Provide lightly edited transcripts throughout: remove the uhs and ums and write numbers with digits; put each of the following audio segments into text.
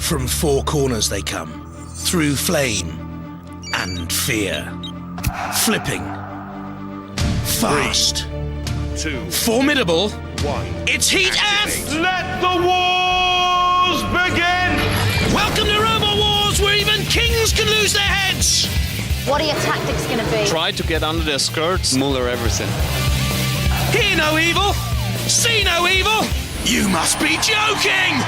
From four corners they come, through flame and fear. Flipping. Fast. 3, 2, formidable. 1. It's Heat F! Let the wars begin! Welcome to Robot Wars, where even kings can lose their heads! What are your tactics going to be? Try to get under their skirts, muller everything. Hear no evil, see no evil. You must be joking!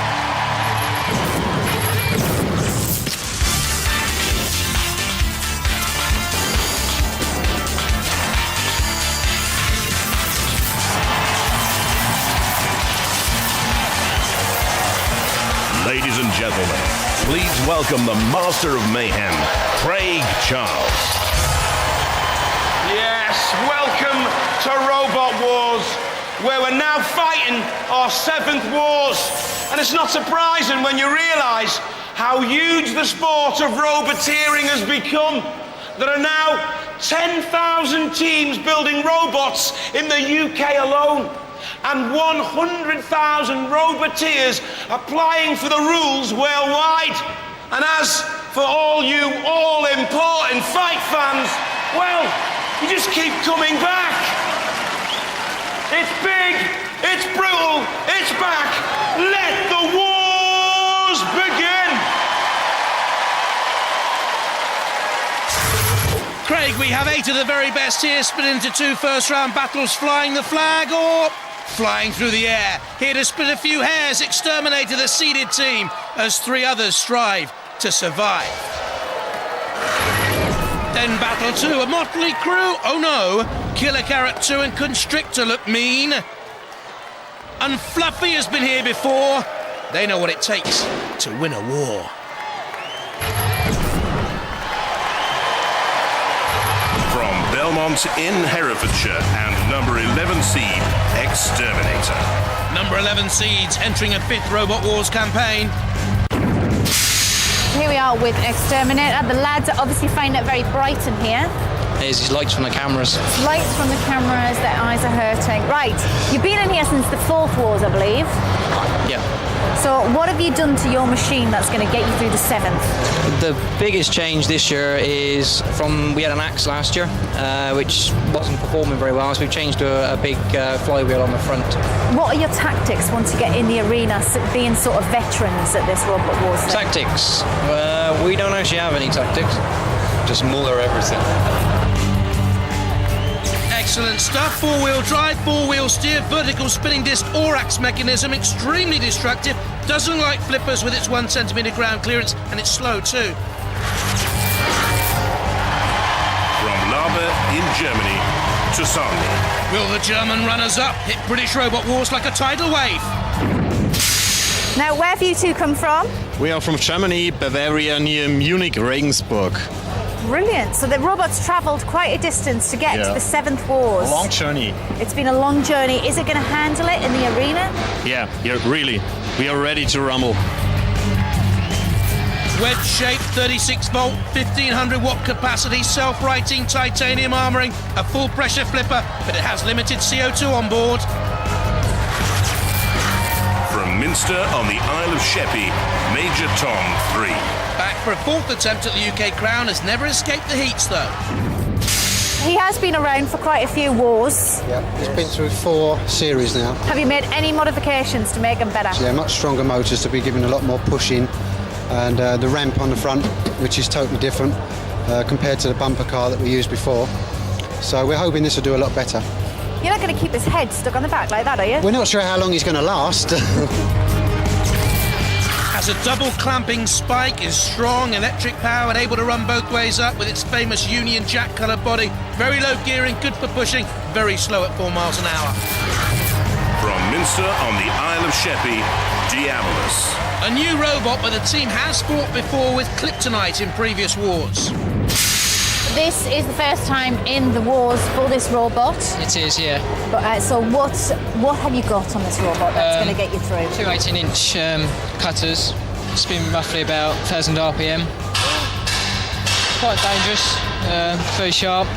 Ladies and gentlemen, please welcome the Master of Mayhem, Craig Charles. Yes, welcome to Robot Wars, where we're now fighting our 7th wars. And it's not surprising when you realise how huge the sport of roboteering has become. There are now 10,000 teams building robots in the UK alone, and 100,000 roboteers applying for the rules worldwide. And as for all you all-important fight fans, well, you just keep coming back. It's big, it's brutal, it's back. Let the wars begin. Craig, we have 8 of the very best here, split into 2 first-round battles, flying the flag or flying through the air. Here to split a few hairs, exterminate the seeded team as 3 others strive to survive. Then battle 2, a motley crew. Oh no, Killer Carrot 2 and Constrictor look mean. And Fluffy has been here before. They know what it takes to win a war. From Belmont in Herefordshire and number 11 seed, Exterminator. Number 11 seeds entering a 5th Robot Wars campaign. Here we are with Exterminator. The lads are obviously finding it very bright in here. There's these lights from the cameras. Lights from the cameras, their eyes are hurting. Right, you've been in here since the 4th Wars, I believe. Yeah. So what have you done to your machine that's going to get you through the 7th? The biggest change this year is we had an axe last year, which wasn't performing very well, so we've changed to a big flywheel on the front. What are your tactics once you get in the arena, being sort of veterans at this Robot Wars thing? Tactics? We don't actually have any tactics. Just muller everything. Excellent stuff. 4-wheel drive, 4-wheel steer, vertical spinning disc Orax mechanism, extremely destructive, doesn't like flippers with its 1 centimetre ground clearance, and it's slow too. From Laber in Germany to Sarni. Will the German runners-up hit British Robot Wars like a tidal wave? Now, where have you two come from? We are from Germany, Bavaria, near Munich, Regensburg. Brilliant. So the robots travelled quite a distance to get to the 7th Wars. A long journey. It's been a long journey. Is it going to handle it in the arena? Yeah, really. We are ready to rumble. Wedge-shaped 36-volt, 1500-watt capacity, self-righting titanium armouring, a full-pressure flipper, but it has limited CO2 on board. From Minster on the Isle of Sheppey, Major Tom 3. Back for a 4th attempt at the UK crown, has never escaped the heats though. He has been around for quite a few wars. Yeah, he's been through 4 series now. Have you made any modifications to make them better? Yeah, much stronger motors to be given a lot more pushing, and the ramp on the front, which is totally different compared to the bumper car that we used before. So we're hoping this will do a lot better. You're not going to keep his head stuck on the back like that, are you? We're not sure how long he's going to last. Has a double clamping spike, is strong, electric powered, able to run both ways up with its famous Union Jack coloured body. Very low gearing, good for pushing, very slow at 4 miles an hour. From Minster on the Isle of Sheppey, Diabolus. A new robot, but the team has fought before with Kryptonite in previous wars. This is the first time in the wars for this robot. It is, yeah. But, so what have you got on this robot that's going to get you through? 2 18-inch cutters, spin roughly about 1,000 RPM. Quite dangerous, very sharp.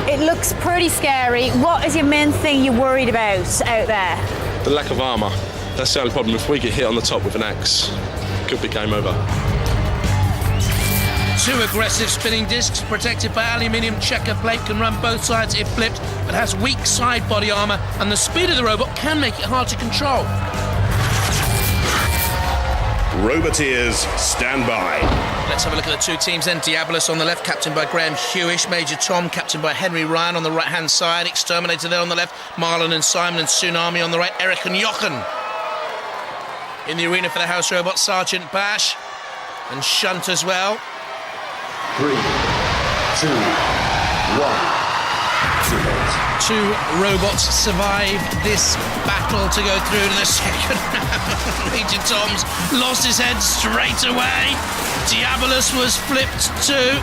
It looks pretty scary. What is your main thing you're worried about out there? The lack of armour. That's the only problem. If we get hit on the top with an axe, could be game over. Two aggressive spinning discs protected by aluminium checker plate can run both sides if flipped, but has weak side body armour, and the speed of the robot can make it hard to control. Roboteers, stand by. Let's have a look at the two teams then. Diabolus on the left, captained by Graham Hewish. Major Tom, captained by Henry Ryan on the right-hand side. Exterminator there on the left. Marlon and Simon and Tsunami on the right. Eric and Jochen. In the arena for the house robot, Sergeant Bash and Shunt as well. 3, 2, 1. Two robots survive this battle to go through to the second round. Major Tom's lost his head straight away. Diabolus was flipped too.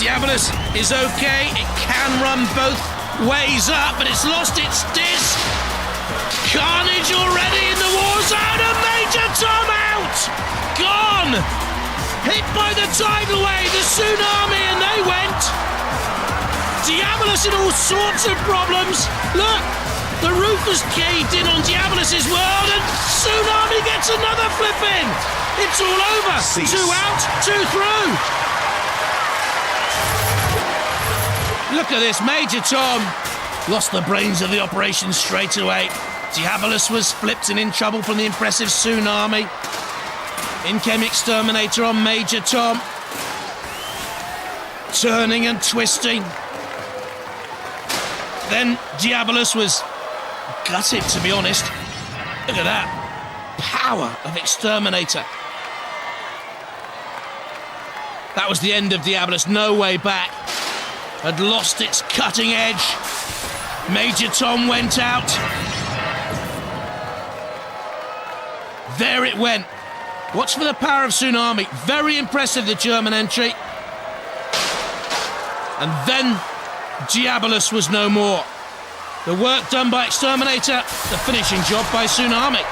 Diabolus is okay. It can run both ways up, but it's lost its disc. Carnage already in the war zone, and Major Tom out! Gone! Hit by the tidal wave, the tsunami, and they went. Diabolus in all sorts of problems. Look, the roof has caved in on Diabolus's world, and Tsunami gets another flip in. It's all over. Cease. 2 out, 2 through. Look at this, Major Tom lost the brains of the operation straight away. Diabolus was flipped and in trouble from the impressive Tsunami. In came Exterminator on Major Tom. Turning and twisting. Then Diabolus was gutted, to be honest. Look at that. Power of Exterminator. That was the end of Diabolus. No way back. Had lost its cutting edge. Major Tom went out. There it went. Watch for the power of Tsunami. Very impressive, the German entry. And then Diabolus was no more. The work done by Exterminator, the finishing job by Tsunami.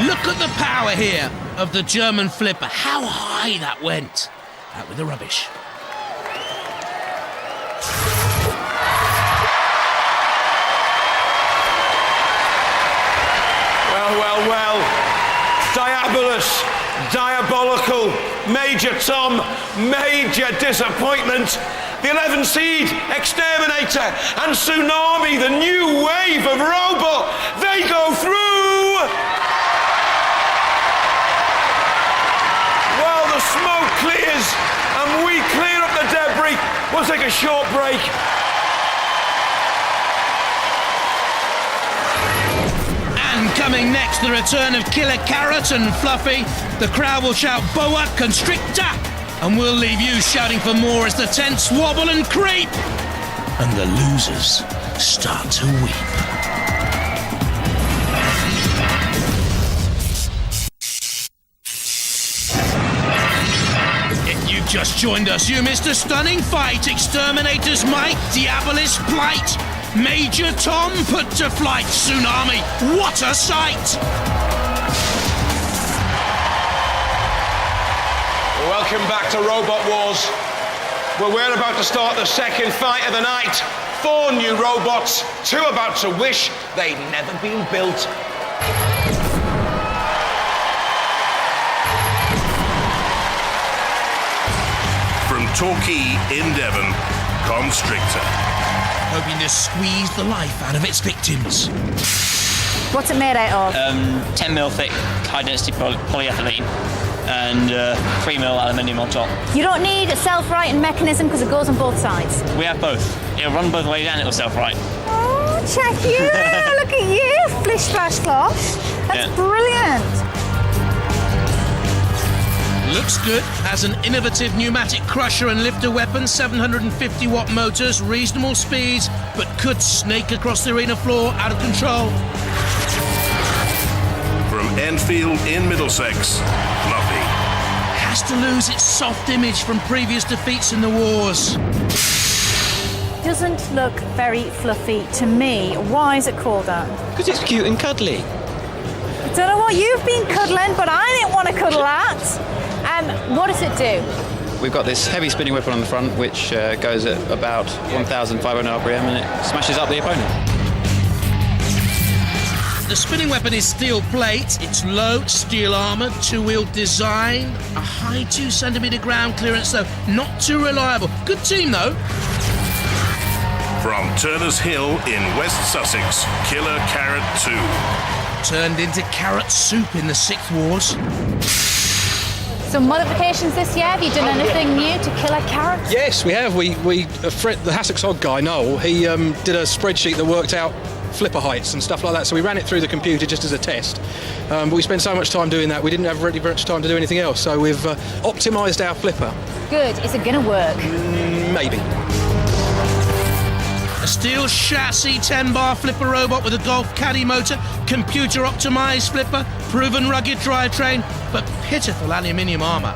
Look at the power here of the German flipper. How high that went. Out with the rubbish. Well. Diabolus, diabolical. Major Tom, major disappointment. The 11 seed, Exterminator, and Tsunami, the new wave of robot, they go through! While the smoke clears and we clear up the debris, we'll take a short break. And coming next, the return of Killer Carrot and Fluffy. The crowd will shout Boa Constrictor, and we'll leave you shouting for more as the tents wobble and creep, and the losers start to weep. If you just joined us, you missed a stunning fight. Exterminator's might, Diabolus plight. Major Tom put to flight. Tsunami, what a sight! Welcome back to Robot Wars, where we're about to start the second fight of the night. 4 new robots, 2 about to wish they'd never been built. From Torquay in Devon, Constrictor. Hoping to squeeze the life out of its victims. What's it made out of? 10 mil thick, high density polyethylene, and 3 mil aluminium on top. You don't need a self-righting mechanism because it goes on both sides. We have both. It'll run both ways and it'll self-right. Oh, check you! Look at you! Flish, splash, closh. That's brilliant. Looks good. Has an innovative pneumatic crusher and lifter weapon, 750 watt motors, reasonable speeds, but could snake across the arena floor out of control. From Enfield in Middlesex, Fluffy. Has to lose its soft image from previous defeats in the wars. Doesn't look very fluffy to me. Why is it called that? Because it's cute and cuddly. I don't know what you've been cuddling, but I didn't want to cuddle that. What does it do? We've got this heavy spinning weapon on the front, which goes at about 1,500 RPM, and it smashes up the opponent. The spinning weapon is steel plate. It's low, steel armour, two-wheel design, a high 2 centimetre ground clearance, though not too reliable. Good team, though. From Turners Hill in West Sussex, Killer Carrot 2. Turned into carrot soup in the 6th Wars. Some modifications this year. Have you done anything new to Killer Carrot? Yes, we have. The Hassocks Hog guy, Noel, he did a spreadsheet that worked out flipper heights and stuff like that, so we ran it through the computer just as a test. But we spent so much time doing that, we didn't have really very much time to do anything else, so we've optimised our flipper. Good. Is it going to work? Maybe. A steel chassis 10-bar flipper robot with a Golf Caddy motor, computer optimised flipper, proven rugged drivetrain, but pitiful aluminium armour.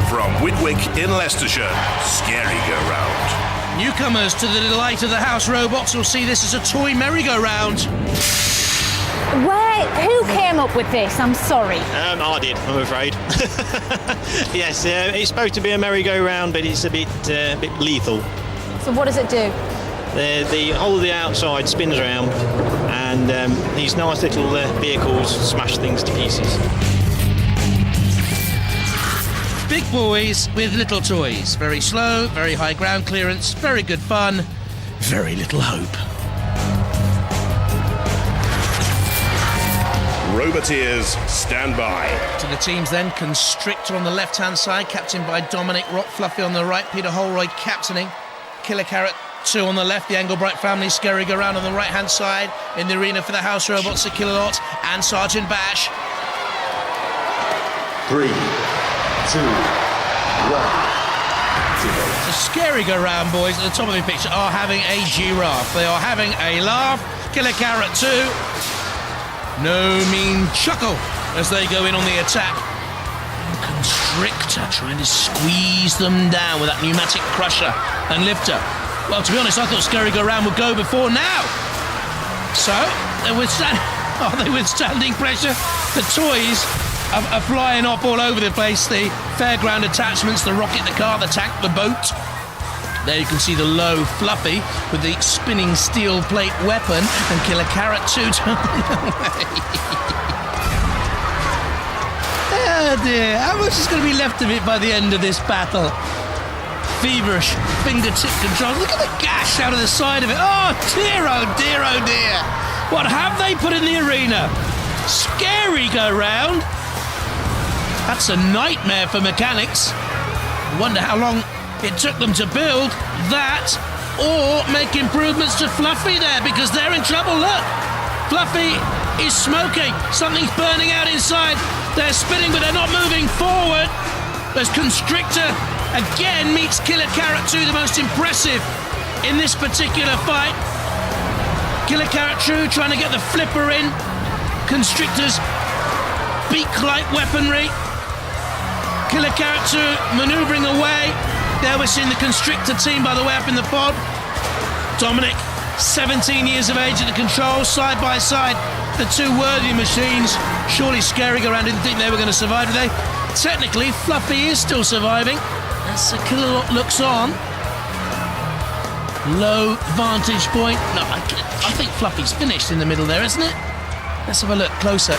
From Whitwick in Leicestershire, Scary Go Round. Newcomers to the delight of the house robots will see this as a toy merry-go-round. Who came up with this? I'm sorry. I did, I'm afraid. Yes, it's supposed to be a merry-go-round, but it's a bit lethal. So what does it do? The whole of the outside spins around, and these nice little vehicles smash things to pieces. Big boys with little toys. Very slow, very high ground clearance, very good fun, very little hope. Roboteers, stand by. To the teams then, Constrictor on the left-hand side, captained by Dominic Rock, Fluffy on the right, Peter Holroyd captaining. Killer Carrot 2 on the left, the Englebright family scurrying around on the right-hand side. In the arena for the house robots, the Killalot and Sergeant Bash. 3, 2, 1. The scary go round boys at the top of the picture are having a giraffe. They are having a laugh. Killer Carrot 2. No mean chuckle as they go in on the attack. Constrictor trying to squeeze them down with that pneumatic crusher and lifter. Well, to be honest, I thought Scary Go Round would go before now. So, they're withstanding pressure. The toys are flying off all over the place. The fairground attachments, the rocket, the car, the tank, the boat. There you can see the low Fluffy with the spinning steel plate weapon and Killer Carrot 2 turning away. Oh dear, how much is going to be left of it by the end of this battle? Feverish fingertip control. Look at the gash out of the side of it. Oh dear, oh dear, oh dear. What have they put in the arena? Scary Go Round. That's a nightmare for mechanics. I wonder how long it took them to build that or make improvements to Fluffy there, because they're in trouble. Look, Fluffy is smoking. Something's burning out inside. They're spinning, but they're not moving forward. As Constrictor again meets Killer Carrot 2, the most impressive in this particular fight. Killer Carrot 2 trying to get the flipper in. Constrictor's beak-like weaponry. Killer Carrot 2 manoeuvring away. There we're seeing the Constrictor team, by the way, up in the pod. Dominic, 17 years of age at the controls, side by side. The two worthy machines. Surely Scary Go Round didn't think they were going to survive today. Technically, Fluffy is still surviving. As the Killalot looks on. Low vantage point. No, I think Fluffy's finished in the middle there, isn't it? Let's have a look closer.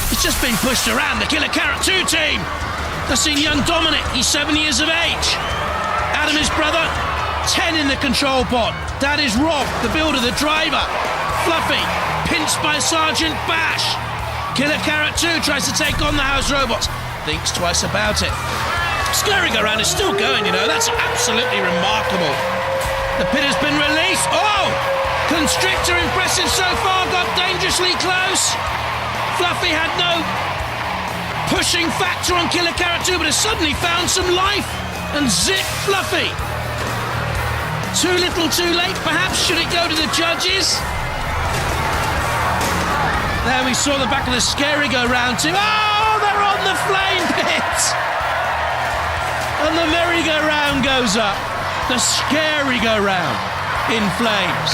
It's just been pushed around. The Killer Carrot 2 team. I've seen young Dominic. He's 7 years of age. Adam, his brother, 10 in the control pod. That is Rob, the builder, the driver. Fluffy, pinched by Sergeant Bash. Killer Carrot 2 tries to take on the house robots. Thinks twice about it. Scary Go Round is still going, you know. That's absolutely remarkable. The pit has been released. Oh! Constrictor, impressive so far, got dangerously close. Fluffy had no pushing factor on Killer Carrot 2, but has suddenly found some life and zip Fluffy. Too little, too late, perhaps. Should it go to the judges? There we saw the back of the Scary Go Round team. Oh, they're on the flame pit! And the merry-go-round goes up. The Scary Go Round in flames.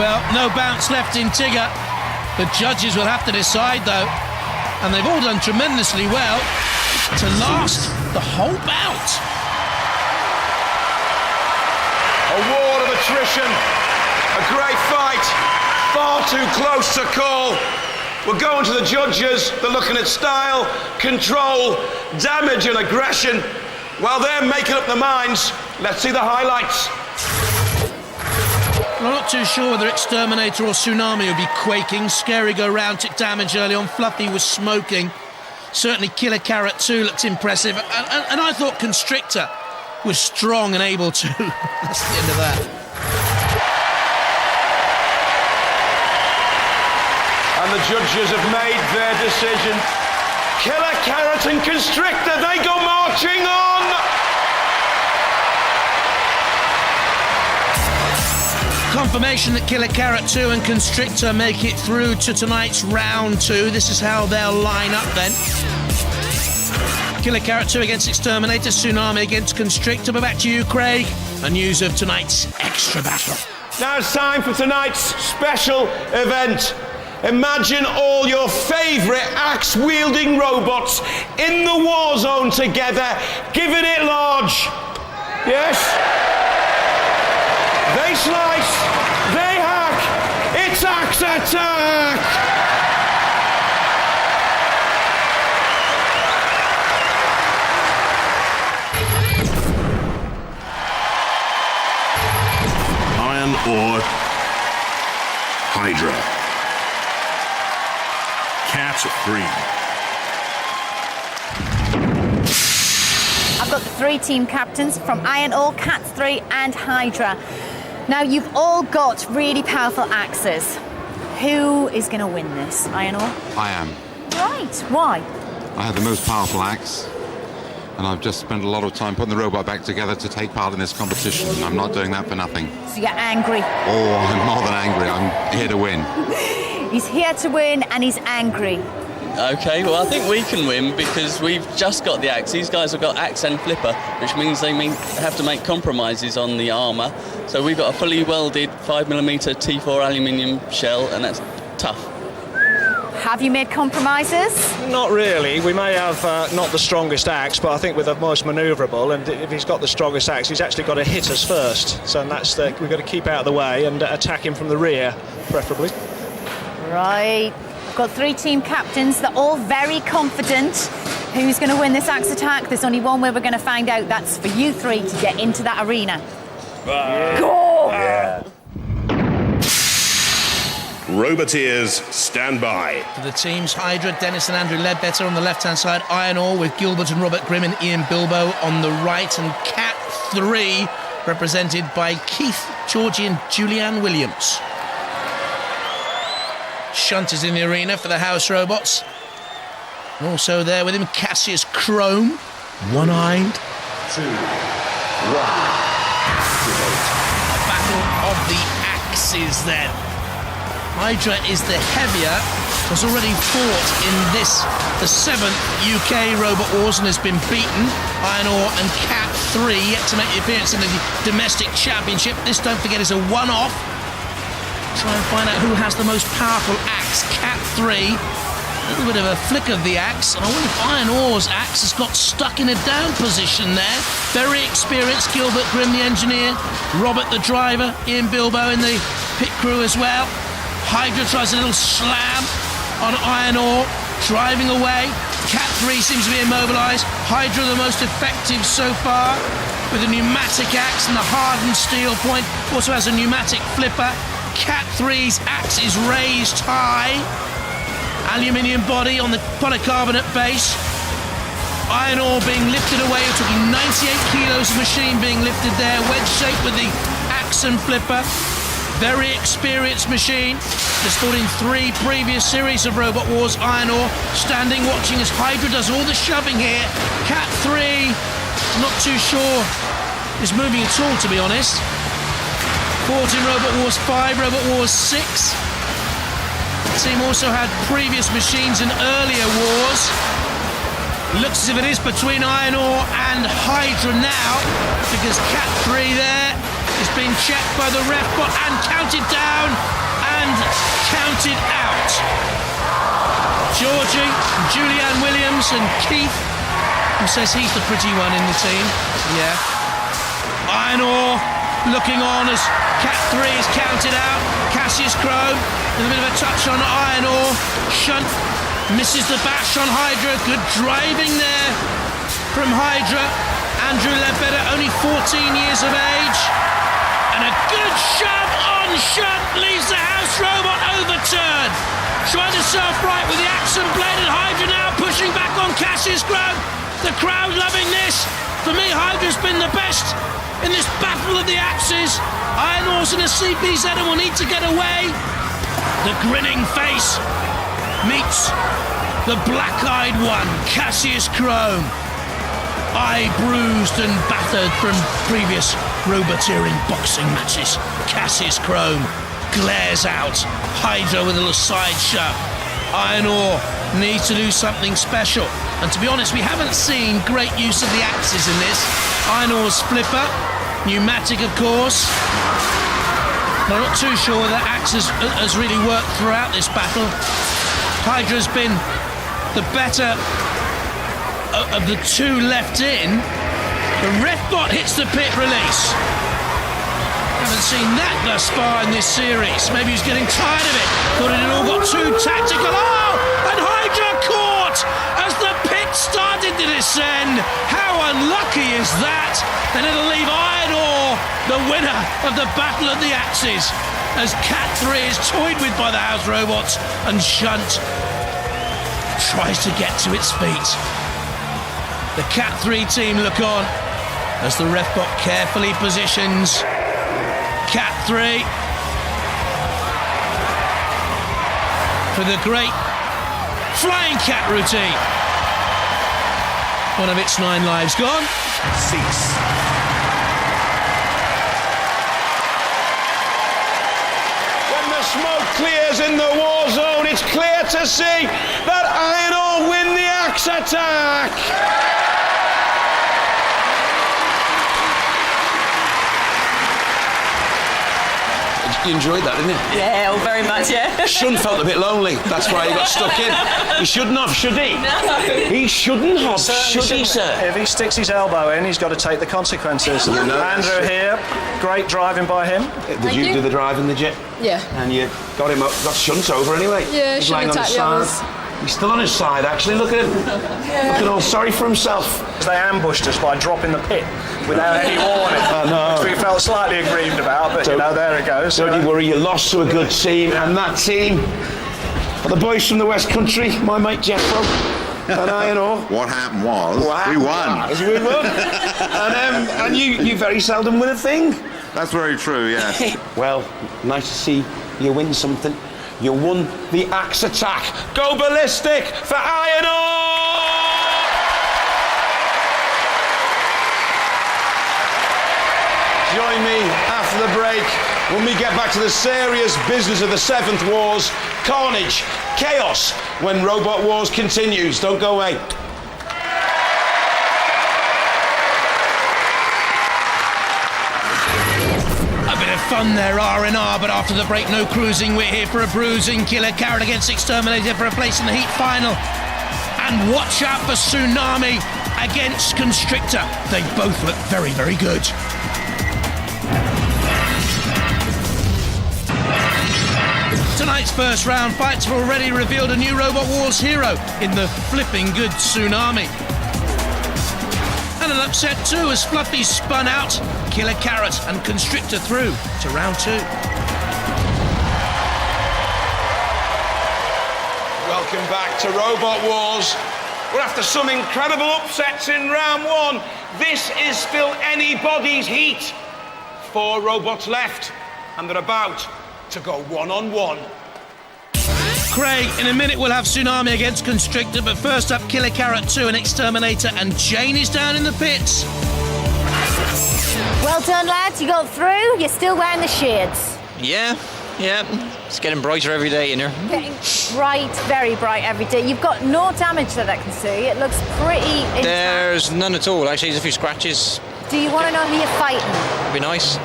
Well, no bounce left in Tigger. The judges will have to decide, though. And they've all done tremendously well to last the whole bout. A war of attrition. A great fight. Far too close to call. We're going to the judges. They're looking at style, control, damage and aggression. While they're making up their minds, let's see the highlights. I'm not too sure whether Exterminator or Tsunami would be quaking. Scary go round took damage early on. Fluffy was smoking. Certainly Killer Carrot 2 looked impressive. And I thought Constrictor was strong and able to. That's the end of that. And the judges have made their decision. Killer Carrot and Constrictor, they go marching on! Confirmation that Killer Carrot 2 and Constrictor make it through to tonight's round 2. This is how they'll line up then. Killer Carrot 2 against Exterminator, Tsunami against Constrictor. But back to you, Craig, and news of tonight's extra battle. Now it's time for tonight's special event. Imagine all your favourite axe-wielding robots in the war zone together, giving it large. Yes? They slice, they hack, it's axe attack! Iron Ore Hydra. Cat 3. I've got the 3 team captains from Iron Ore, Cat 3 and Hydra. Now, you've all got really powerful axes. Who is going to win this, Iron Ore? I am. Right, why? I have the most powerful axe, and I've just spent a lot of time putting the robot back together to take part in this competition. I'm not doing that for nothing. So you're angry. Oh, I'm more than angry. I'm here to win. He's here to win and he's angry. Okay, well I think we can win because we've just got the axe. These guys have got axe and flipper, which means they have to make compromises on the armour. So we've got a fully welded 5mm T4 aluminium shell, and that's tough. Have you made compromises? Not really. We may have not the strongest axe, but I think we're the most manoeuvrable, and if he's got the strongest axe, he's actually got to hit us first. So that's we've got to keep out of the way and attack him from the rear, preferably. Right. I've got 3 team captains. They're all very confident. Who's going to win this axe attack? There's only one way we're going to find out. That's for you 3 to get into that arena. Go! Yeah. Roboteers, stand by. For the teams, Hydra, Dennis and Andrew Ledbetter on the left-hand side, Iron Ore with Gilbert and Robert Grimm and Ian Bilbo on the right, and Cat 3 represented by Keith, Georgie and Julianne Williams. Shunt is in the arena for the house robots. And also there with him, Cassius Chrome, one-eyed. 2, 1. A battle of the axes then. Hydra is the heavier, has already fought in this, the 7th UK Robot Wars, and has been beaten. Iron Ore and Cat 3 yet to make the appearance in the domestic championship. This, don't forget, is a one-off. Try and find out who has the most powerful axe. Cat 3. A little bit of a flick of the axe, and I wonder if Iron Ore's axe has got stuck in a down position there. Very experienced, Gilbert Grimm, the engineer, Robert, the driver, Ian Bilbo in the pit crew as well. Hydra tries a little slam on Iron Ore, driving away. Cat 3 seems to be immobilised. Hydra the most effective so far, with a pneumatic axe and the hardened steel point. Also has a pneumatic flipper. Cat 3's axe is raised high. Aluminium body on the polycarbonate base. Iron Ore being lifted away. We're talking 98 kilos of machine being lifted there. Wedge shape with the axe and flipper. Very experienced machine. Just fought in 3 previous series of Robot Wars. Iron Ore standing, watching as Hydra does all the shoving here. Cat 3, not too sure is moving at all, to be honest. Fought in Robot Wars 5, Robot Wars 6. The team also had previous machines in earlier wars. Looks as if it is between Iron Ore and Hydra now, because Cat 3 there is being checked by the ref and counted down and counted out. Georgie, Julianne Williams and Keith, who says he's the pretty one in the team. Yeah. Iron Ore looking on as Cat 3 is counted out. Cassius Chrome with a bit of a touch on Iron Ore. Shunt misses the bash on Hydra. Good driving there from Hydra. Andrew Ledbetter, only 14 years of age. And a good shove on Shunt leaves the house robot overturned. Trying to self-right with the axe and blade, and Hydra now pushing back on Cassius Chrome. The crowd loving this. For me, Hydra's been the best in this battle of the axes. Iron Horse in a CPZ and will need to get away. The grinning face meets the black-eyed one, Cassius Chrome. Eye bruised and battered from previous roboteering boxing matches. Cassius Chrome glares out. Hydra with a little side shove. Iron Ore needs to do something special. And to be honest, we haven't seen great use of the axes in this. Iron Ore's flipper, pneumatic of course. But I'm not too sure whether axe has really worked throughout this battle. Hydra's been the better of the two left in. The Refbot hits the pit release. Haven't seen that thus far in this series. Maybe he's getting tired of it. Thought it had all got too tactical. Oh! And Hydra caught as the pit started to descend. How unlucky is that? Then it'll leave Iron Ore the winner of the Battle of the Axes, as Cat 3 is toyed with by the house robots and Shunt tries to get to its feet. The Cat 3 team look on as the Refbot carefully positions Cat 3 for the great flying cat routine. One of its 9 lives gone. 6. When the smoke clears in the war zone, it's clear to see that Iron Ore win the axe attack. You enjoyed that, didn't you? Yeah, oh, very much, yeah. Shun felt a bit lonely. That's why he got stuck in. He shouldn't have, should he? No. He shouldn't have, Certainly should he, sir? If he sticks his elbow in, he's got to take the consequences. Andrew here, great driving by him. Did you do the driving, did you? Yeah. And you got him up, got Shunt over anyway. Yeah, he's Shunt lying on his attacked the side. others. He's still on his side, actually. Look at him. Looking all sorry for himself. They ambushed us by dropping the pit without any warning. I know. Which we felt slightly aggrieved about, but there it goes. Don't you worry, you lost to a good team, and that team are the boys from the West Country, my mate Jeffro and Iron Ore. What happened was we won. We won. And you very seldom win a thing. That's very true, yes. Well, nice to see you win something. You won the axe attack. Go ballistic for Iron Ore! Join me after the break when we get back to the serious business of the 7th Wars. Carnage, chaos, when Robot Wars continues. Don't go away. Fun there, R&R, but after the break, no cruising. We're here for a bruising. Killer Carrot against Exterminator for a place in the heat final. And watch out for Tsunami against Constrictor. They both look very, very good. Tonight's first round fights have already revealed a new Robot Wars hero in the flipping good Tsunami. And an upset too as Fluffy spun out Killer Carrot and Constrictor through to round 2. Welcome back to Robot Wars. We're after some incredible upsets in round 1. This is still anybody's heat. 4 robots left, and they're about to go one-on-one. Craig, in a minute we'll have Tsunami against Constrictor, but first up Killer Carrot 2 and Exterminator, and Jane is down in the pits. Well done, lads. You got through. You're still wearing the shades. Yeah. It's getting brighter every day in here. Getting bright, very bright every day. You've got no damage that I can see. It looks pretty intact. There's none at all. Actually, there's a few scratches. Do you want to know who you're fighting? It'd be nice.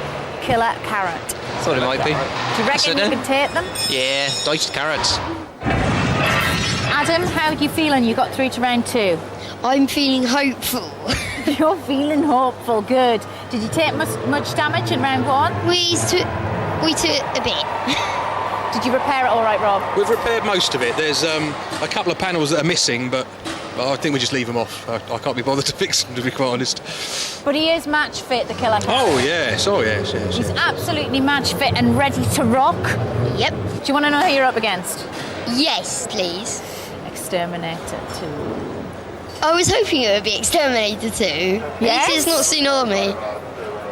Killer Carrot. Thought it might be. Do you reckon you can take them? Yeah, diced carrots. Adam, how are you feeling? You got through to round 2. I'm feeling hopeful. You're feeling hopeful. Good. Did you take much damage in round 1? We took a bit. Did you repair it all right, Rob? We've repaired most of it. There's a couple of panels that are missing, but I think we just leave them off. I can't be bothered to fix them, to be quite honest. But he is match fit, the killer. Oh yes. He's absolutely match fit and ready to rock. Yep. Do you want to know who you're up against? Yes, please. Exterminator 2. I was hoping it would be Exterminator 2. Yes? This is not Tsunami.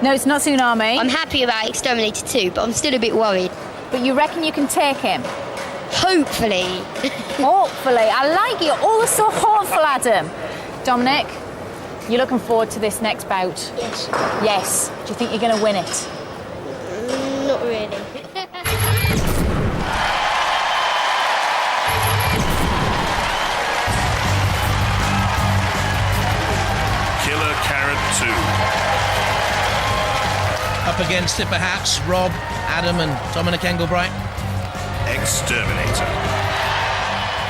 No, it's not Tsunami. I'm happy about Exterminator 2, but I'm still a bit worried. But you reckon you can take him? Hopefully. Hopefully. I like you. Always so hopeful, Adam. Dominic, you're looking forward to this next bout? Yes. Yes. Do you think you're going to win it? Not really. Killer Carrot 2. Up against it, perhaps, Rob, Adam and Dominic Engelbright. Exterminator.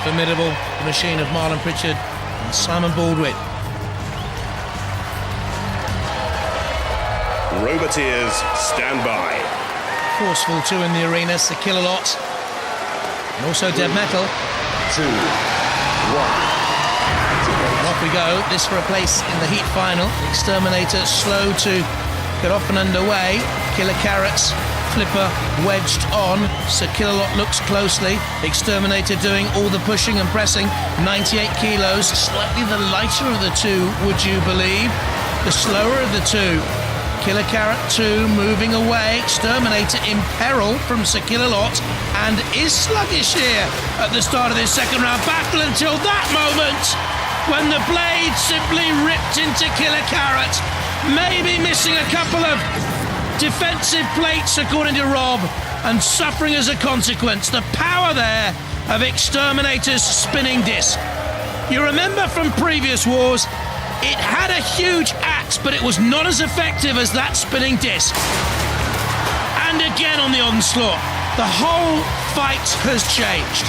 Formidable machine of Marlon Pritchard and Simon Baldwin. Roboteers, stand by. Forceful too in the arena, Sir Kill-A-Lot. And also Dead Metal. 2, 1. And off we go. This for a place in the heat final. Exterminator slow to get off and underway. Killer Carrots, Flipper wedged on. Sir Kill-A-Lot looks closely. Exterminator doing all the pushing and pressing. 98 kilos, slightly the lighter of the two, would you believe? The slower of the two. Killer Carrot 2 moving away. Exterminator in peril from Sir Kill-A-Lot and is sluggish here at the start of this second round battle until that moment when the blade simply ripped into Killer Carrot, maybe missing a couple of defensive plates according to Rob and suffering as a consequence. The power there of Exterminator's spinning disc. You remember from previous wars, it had a huge axe, but it was not as effective as that spinning disc. And again on the onslaught. The whole fight has changed.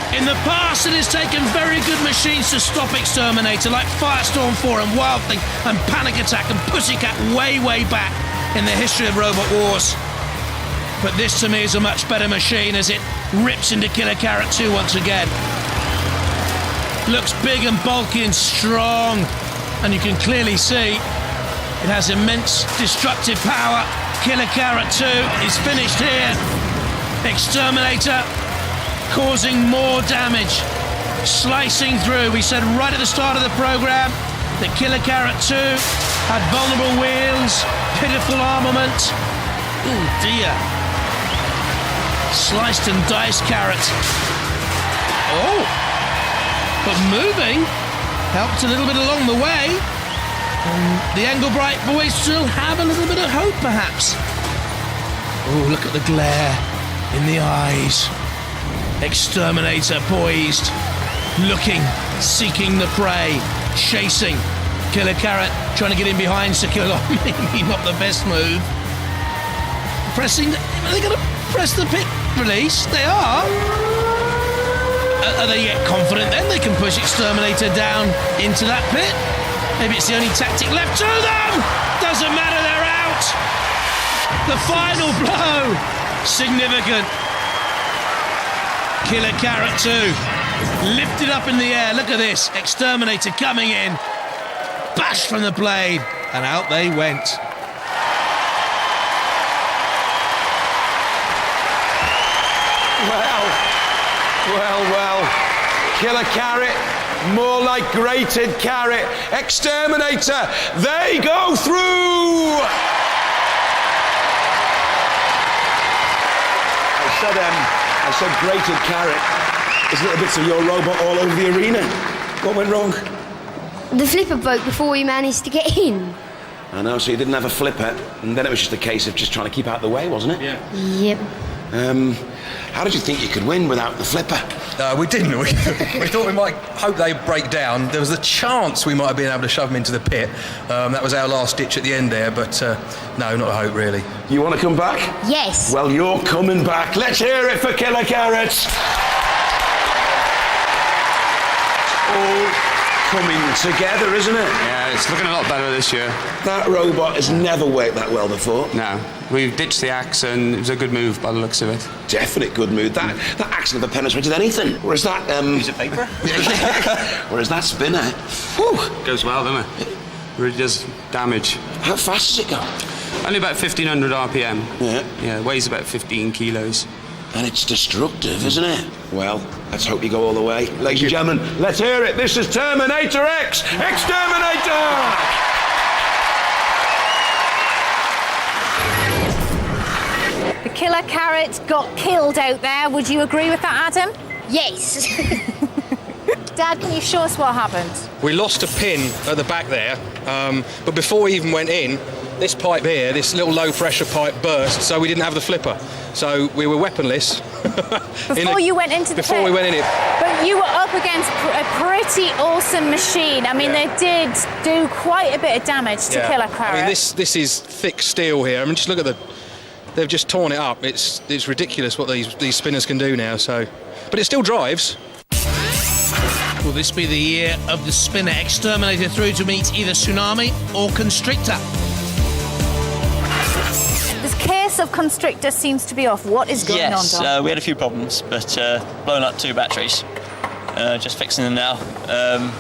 In the past, it has taken very good machines to stop Exterminator, like Firestorm 4 and Wild Thing and Panic Attack and Pussycat way back in the history of Robot Wars. But this to me is a much better machine as it rips into Killer Carrot 2 once again. Looks big and bulky and strong, and you can clearly see it has immense destructive power. Killer Carrot 2 is finished here. Exterminator causing more damage, slicing through. We said right at the start of the program that Killer Carrot 2 had vulnerable wheels, pitiful armament. Oh dear. Sliced and diced Carrot. Oh! But moving helped a little bit along the way. And the Engelbright boys still have a little bit of hope, perhaps. Oh, look at the glare in the eyes. Exterminator poised, looking, seeking the prey, chasing. Killer Carrot trying to get in behind Sir Kill-A-Lot. Maybe not the best move. Pressing. Are they going to press the pit release? They are. Are they yet confident then they can push Exterminator down into that pit? Maybe it's the only tactic left to them! Doesn't matter, they're out! The final blow! Significant. Killer Carrot 2 lifted up in the air. Look at this. Exterminator coming in. Bash from the blade. And out they went. Well. Killer Carrot, more like grated carrot. Exterminator, they go through! I said grated carrot. There's little bits of your robot all over the arena. What went wrong? The flipper broke before we managed to get in. I know, so you didn't have a flipper, and then it was just a case of just trying to keep out of the way, wasn't it? Yeah. Yep. How did you think you could win without the flipper? We didn't. We thought we might hope they'd break down. There was a chance we might have been able to shove them into the pit. That was our last ditch at the end there, but no, not a hope really. You want to come back? Yes. Well, you're coming back. Let's hear it for Killer Carrots. All coming together, isn't it? Yeah, it's looking a lot better this year. That robot has never worked that well before. No, we've ditched the axe and it was a good move by the looks of it. Definite good move. That axe never penetrated anything. Whereas that piece of paper. Whereas that spinner, whew, goes well, doesn't it? Really does damage. How fast does it go? Only about 1,500 RPM. Yeah. Yeah, it weighs about 15 kilos. And it's destructive, isn't it? Well, let's hope you go all the way. Ladies and gentlemen, let's hear it. This is Terminator X, Exterminator! The killer carrot got killed out there. Would you agree with that, Adam? Yes. Dad, can you show us what happened? We lost a pin at the back there, but before we even went in, this pipe here, this little low pressure pipe burst, so we didn't have the flipper. So we were weaponless. Before you went into the Before pit? we went in it. But you were up against a pretty awesome machine. I mean, they did do quite a bit of damage to Killer Carrot. I mean, this is thick steel here. I mean, just look at they've just torn it up. It's ridiculous what these spinners can do now. So, but it still drives. Will this be the year of the spinner Exterminator through to meet either Tsunami or Constrictor? This case of Constrictor seems to be off. What is going on, Dom? We had a few problems, but blown up 2 batteries. Just fixing them now.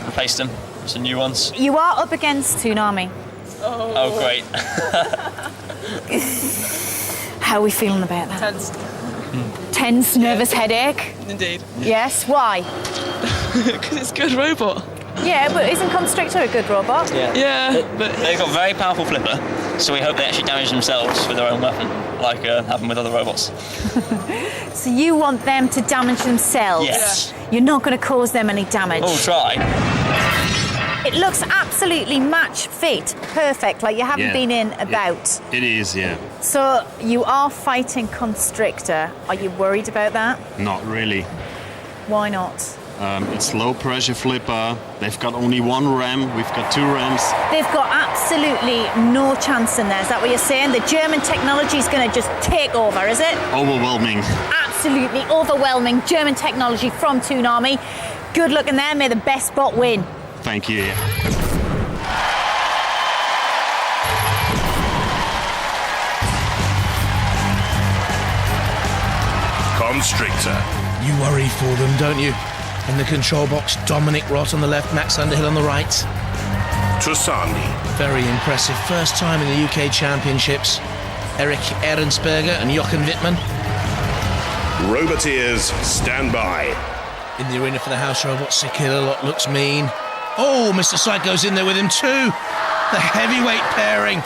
Replaced them. Some new ones. You are up against Tsunami. Oh great. How are we feeling about that? Tense, nervous headache? Indeed. Yes, why? Because it's a good robot. Yeah, but isn't Constrictor a good robot? Yeah, but they've got very powerful flipper, so we hope they actually damage themselves with their own weapon, like happen with other robots. So you want them to damage themselves? Yes. You're not going to cause them any damage? We'll try. It looks absolutely match fit, perfect, like you haven't been in a bout. It is, yeah. So you are fighting Constrictor. Are you worried about that? Not really. Why not? It's low pressure flipper. They've got only 1 ram. We've got 2 rams. They've got absolutely no chance in there. Is that what you're saying? The German technology is going to just take over, is it? Overwhelming. Absolutely overwhelming German technology from Tsunami. Good luck in there. May the best bot win. Thank you. Constrictor. You worry for them, don't you? In the control box, Dominic Rott on the left, Max Underhill on the right. Trusani. Very impressive. First time in the UK Championships. Eric Ehrensberger and Jochen Wittmann. Roboteers, stand by. In the arena for the house robot, Sikila looks mean. Oh, Mr. Psycho's in there with him too. The heavyweight pairing.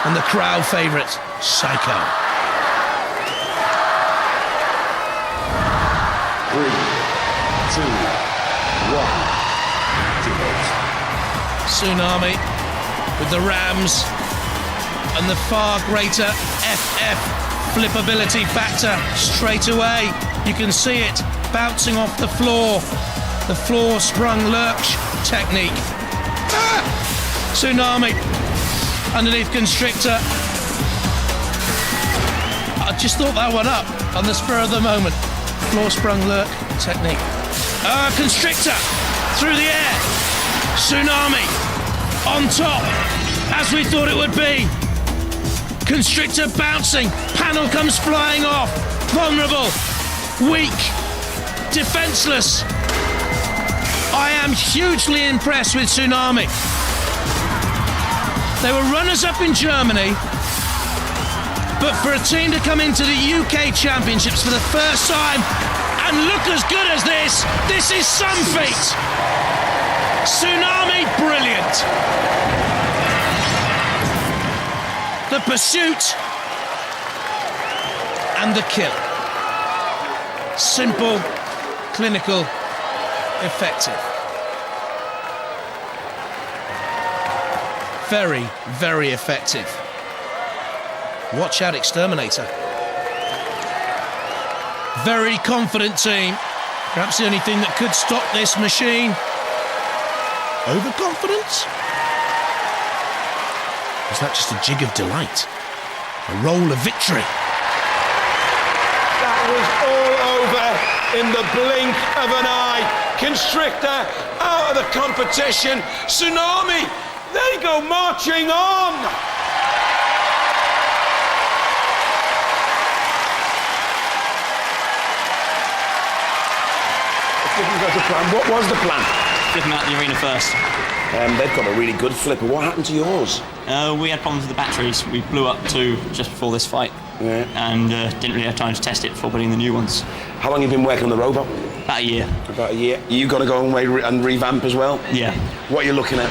And the crowd favourite, Psycho. 3, 2, 1. Tsunami with the rams and the far greater FF flippability factor straight away. You can see it bouncing off the floor. The floor sprung lurch technique. Tsunami underneath Constrictor. I just thought that one up on the spur of the moment. Floor sprung lurk technique. Constrictor through the air. Tsunami on top, as we thought it would be. Constrictor bouncing. Panel comes flying off. Vulnerable. Weak. Defenseless. I am hugely impressed with Tsunami. They were runners-up in Germany, but for a team to come into the UK Championships for the first time and look as good as this is some feat. Tsunami, brilliant. The pursuit and the kill. Simple, clinical, effective. Very, very effective. Watch out, Exterminator. Very confident team. Perhaps the only thing that could stop this machine. Overconfidence? Is that just a jig of delight? A roll of victory? That was all over in the blink of an eye. Constrictor out of the competition. Tsunami, they go marching on. What was the plan? Flip him out the arena first. They've got a really good flipper. What happened to yours? We had problems with the batteries. We blew up 2 just before this fight, and didn't really have time to test it before putting the new ones. How long have you been working on the robot? About a year. About a year. You got to go away and revamp as well? Yeah. What are you looking at?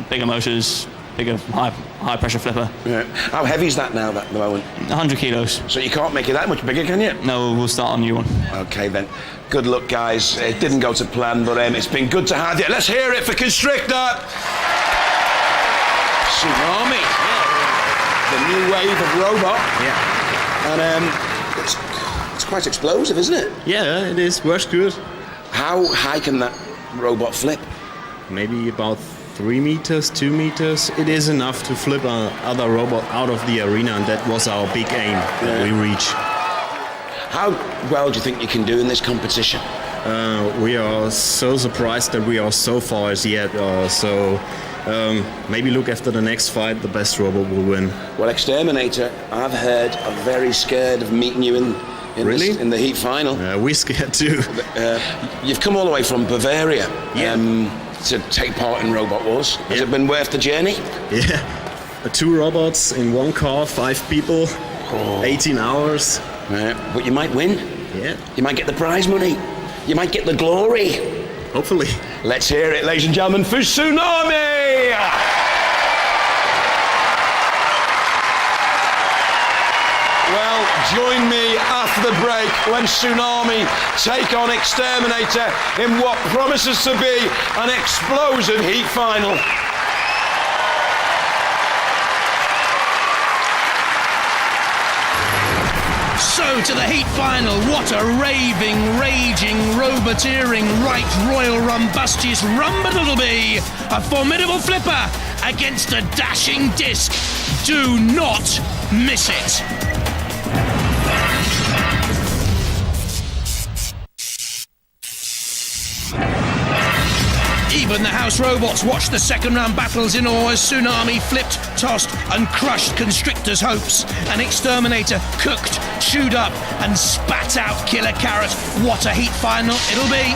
Bigger motors, bigger high pressure flipper. Yeah. How heavy is that now at the moment? 100 kilos. So you can't make it that much bigger, can you? No, we'll start on a new one. Okay then. Good luck, guys. It didn't go to plan, but it's been good to have you. Let's hear it for Constrictor. Tsunami. Yeah. The new wave of robot. Yeah. And it's quite explosive, isn't it? Yeah, it is. Works good. How high can that robot flip? Maybe about 3 meters, 2 meters. It is enough to flip another robot out of the arena, and that was our big aim that we reach. How well do you think you can do in this competition? We are so surprised that we are so far as yet. Maybe look after the next fight, the best robot will win. Well, Exterminator, I've heard, are very scared of meeting you in the heat final. We're scared too. You've come all the way from Bavaria Yeah. To take part in Robot Wars. Has it been worth the journey? Yeah. 2 robots in 1 car, 5 people, 18 hours. But you might win. Yeah. You might get the prize money. You might get the glory. Hopefully. Let's hear it, ladies and gentlemen, for Tsunami! Well, join me after the break when Tsunami take on Exterminator in what promises to be an explosive heat final. So to the heat final, what a raving, raging, roboteering, right royal rumbustious rumble it'll be. A formidable flipper against a dashing disc. Do not miss it. Even the house robots watched the second round battles in awe as Tsunami flipped, tossed and crushed Constrictor's hopes. And Exterminator cooked, chewed up and spat out Killer Carrot. What a heat final it'll be.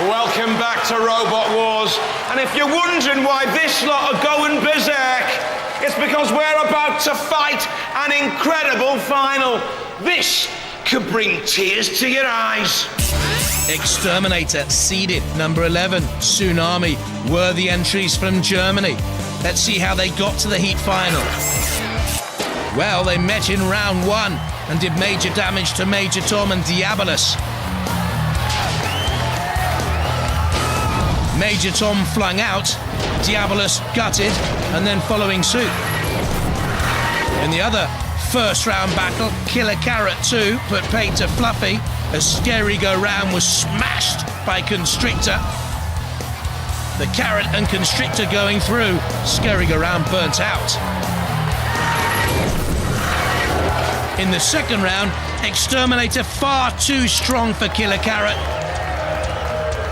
Welcome back to Robot Wars. And if you're wondering why this lot are going berserk, it's because we're about to fight an incredible final. This could bring tears to your eyes. Exterminator seeded number 11. Tsunami were the entries from Germany. Let's see how they got to the heat final. Well, they met in round 1 and did major damage to Major Tom and Diabolus. Major Tom flung out, Diabolus gutted, and then following suit. In the other first round battle, Killer Carrot 2 put paid to Fluffy as Scary Go Round was smashed by Constrictor. The Carrot and Constrictor going through, Scary Go Round burnt out. In the second round, Exterminator far too strong for Killer Carrot.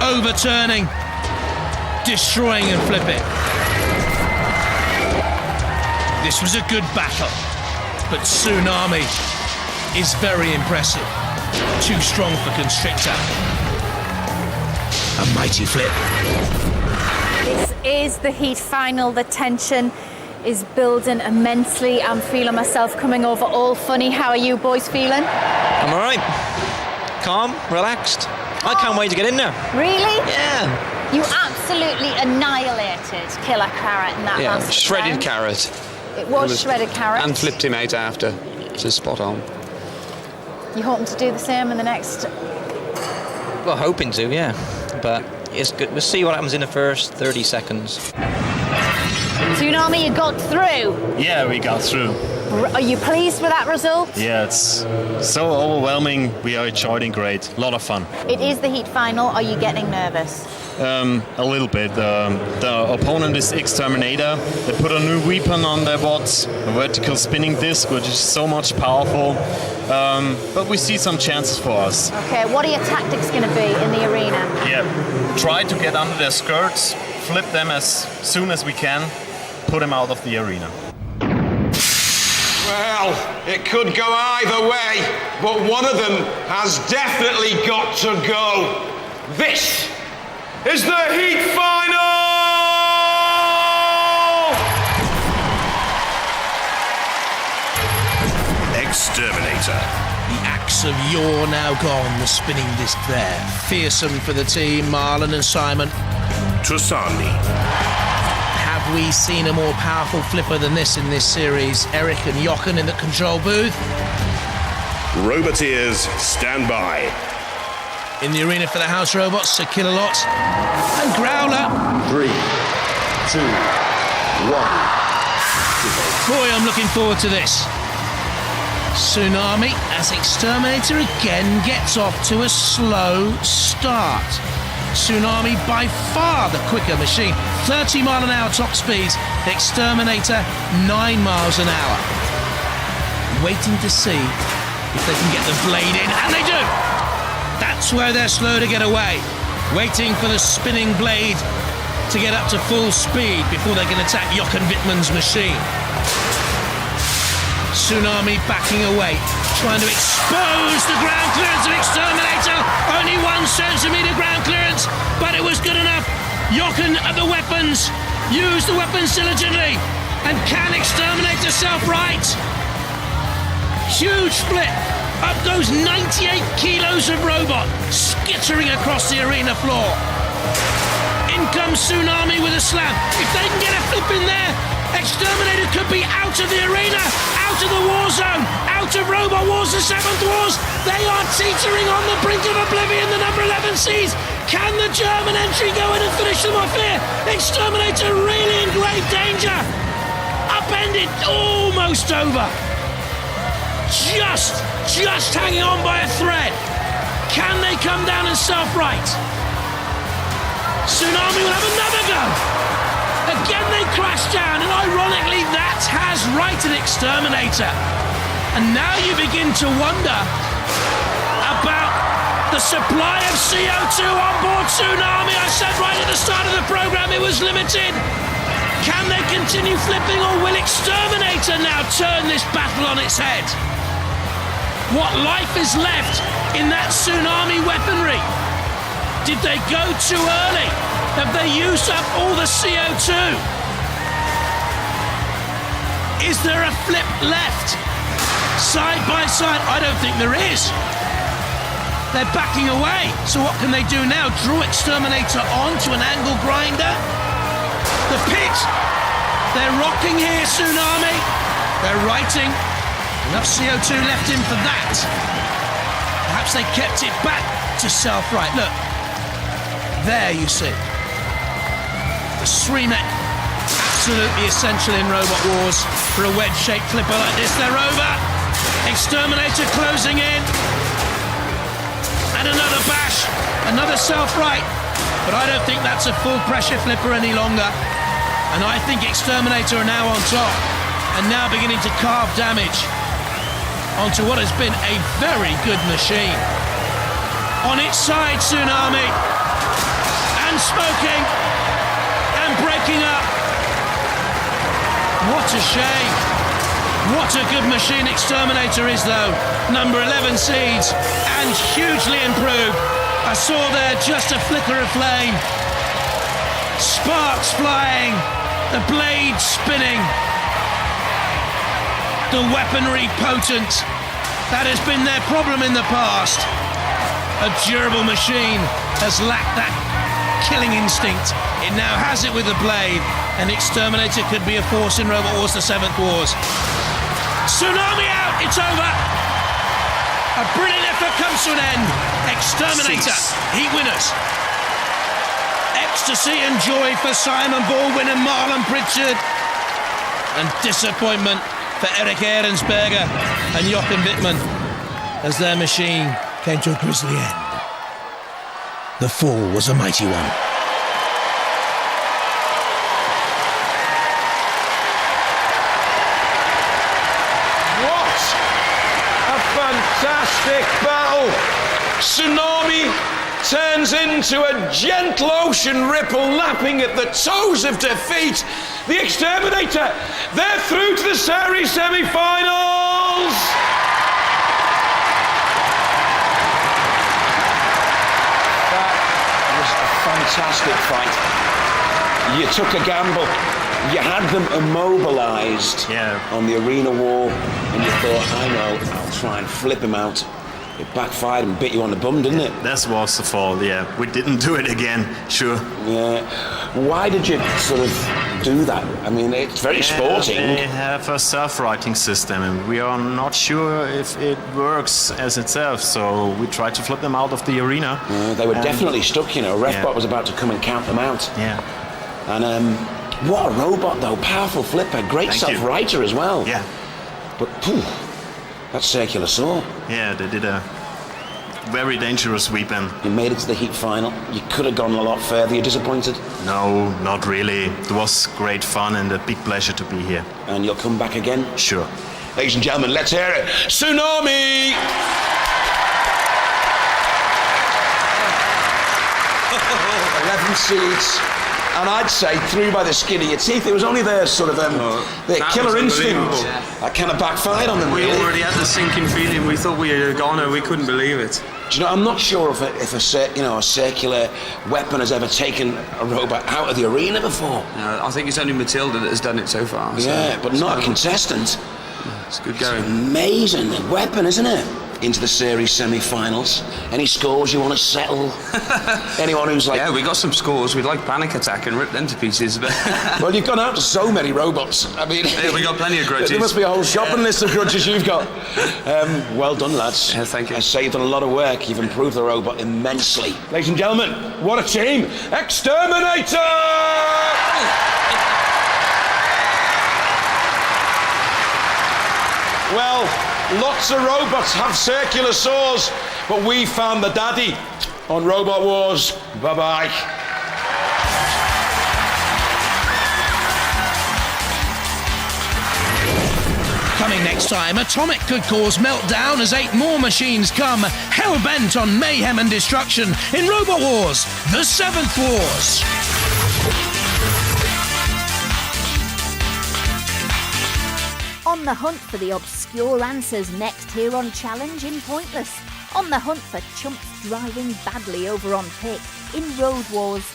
Overturning, destroying and flipping. This was a good battle, but Tsunami is very impressive. Too strong for Constrictor. A mighty flip. This is the heat final. The tension is building immensely. I'm feeling myself coming over all funny. How are you boys feeling? I'm all right. Calm, relaxed. I can't wait to get in there. Really? Yeah. You absolutely annihilated Killer Carrot in that last shredded round. carrot. It was shredded carrot. And flipped him out after. Just spot on. You hoping to do the same in the next? Well, hoping to, yeah. But it's good. We'll see what happens in the first 30 seconds. Tsunami, you got through. Yeah, we got through. Are you pleased with that result? Yeah, it's so overwhelming. We are enjoying great. A lot of fun. It is the heat final. Are you getting nervous? A little bit. The opponent is Exterminator. They put a new weapon on their bots, a vertical spinning disc, which is so much powerful. But we see some chances for us. Okay, what are your tactics going to be in the arena? Yeah, try to get under their skirts, flip them as soon as we can, put them out of the arena. Well, it could go either way, but one of them has definitely got to go. This is the heat final! Exterminator. The axe of yore now gone, the spinning disc there. Fearsome for the team, Marlon and Simon. Trasani. Have we seen a more powerful flipper than this in this series? Eric and Jochen in the control booth. Roboteers, stand by. In the arena for the house robots, Sir Killalot and Growler. 3, 2, 1. Boy, I'm looking forward to this. Tsunami as Exterminator again gets off to a slow start. Tsunami by far the quicker machine. 30 mile an hour top speed. Exterminator 9 miles an hour. Waiting to see if they can get the blade in, and they do! That's where they're slow to get away. Waiting for the spinning blade to get up to full speed before they can attack Jochen Wittmann's machine. Tsunami backing away, trying to expose the ground clearance of Exterminator. Only 1 centimetre ground clearance, but it was good enough. Jochen at the weapons, use the weapons diligently, and can Exterminator self-right? Huge split. Up goes 98 kilos of robot, skittering across the arena floor. In comes Tsunami with a slam. If they can get a flip in there, Exterminator could be out of the arena, out of the war zone, out of Robot Wars, the 7th Wars. They are teetering on the brink of oblivion, the number 11 seeds. Can the German entry go in and finish them off here? Exterminator really in grave danger. Upended, almost over. Just hanging on by a thread. Can they come down and self-right? Tsunami will have another go. Again they crash down, and ironically that has righted Exterminator. And now you begin to wonder about the supply of CO2 on board Tsunami. I said right at the start of the program it was limited. Can they continue flipping, or will Exterminator now turn this battle on its head? What life is left in that Tsunami weaponry? Did they go too early? Have they used up all the CO2? Is there a flip left? Side by side? I don't think there is. They're backing away. So what can they do now? Draw Exterminator onto an angle grinder? The pit! They're rocking here, Tsunami. They're righting. Enough CO2 left in for that. Perhaps they kept it back to self-right. Look, there you see. The 3-mech, absolutely essential in Robot Wars. For a wedge-shaped flipper like this, they're over. Exterminator closing in. And another bash, another self-right. But I don't think that's a full pressure flipper any longer. And I think Exterminator are now on top and now beginning to carve damage onto what has been a very good machine. On its side, Tsunami, and smoking, and breaking up. What a shame. What a good machine Exterminator is, though. Number 11 seeds, and hugely improved. I saw there just a flicker of flame. Sparks flying, the blade spinning. The weaponry potent. That has been their problem in the past. A durable machine has lacked that killing instinct. It now has it with the blade, and Exterminator could be a force in Robot Wars, the 7th Wars. Tsunami out, it's over. A brilliant effort comes to an end. Exterminator, heat winners. Ecstasy and joy for Simon Baldwin and Marlon Pritchard. And disappointment for Eric Ehrensberger and Jochen Wittmann as their machine came to a grisly end. The fall was a mighty one. What a fantastic battle! Tsunami turns into a gentle ocean ripple lapping at the toes of defeat. The Exterminator, they're through to the series semi-finals! That was a fantastic fight. You took a gamble. You had them immobilised on the arena wall, and you thought, I know, I'll try and flip him out. It backfired and bit you on the bum, didn't it? That was the fault, yeah. We didn't do it again, sure. Yeah. Why did you sort of do that? I mean, it's very sporting. They have a self-righting system, and we are not sure if it works as itself, so we tried to flip them out of the arena. They were definitely stuck, you know. Refbot was about to come and count them out. Yeah. And what a robot, though. Powerful flipper. Great self-righter as well. Yeah. But, that circular saw. Yeah, they did a very dangerous weapon. You made it to the heat final. You could have gone a lot further. You're disappointed? No, not really. It was great fun and a big pleasure to be here. And you'll come back again? Sure. Ladies and gentlemen, let's hear it. Tsunami! 11 seeds. And I'd say through by the skin of your teeth. It was only their sort of their killer instinct that kind of backfired on them. We really. already had the sinking feeling. We thought we had gone and we couldn't believe it. Do you know? I'm not sure if a circular weapon has ever taken a robot out of the arena before. I think it's only Matilda that has done it so far. Yeah, but not a contestant. It's good going. It's an amazing weapon, isn't it? Into the series semi-finals. Any scores you want to settle? Anyone who's like... Yeah, we got some scores. We'd like Panic Attack and rip them to pieces. But well, you've gone out to so many robots. I mean... Yeah, we got plenty of grudges. There must be a whole shopping list of grudges you've got. Well done, lads. Yeah, thank you. I say you've done a lot of work. You've improved the robot immensely. Ladies and gentlemen, what a team! Exterminator! Well, lots of robots have circular saws, but we found the daddy on Robot Wars. Bye-bye. Coming next time, Atomic could cause meltdown as 8 more machines come, hell-bent on mayhem and destruction in Robot Wars, the 7th Wars. On the hunt for the obscure answers next here on Challenge in Pointless. On the hunt for chumps driving badly over on pit in Road Wars.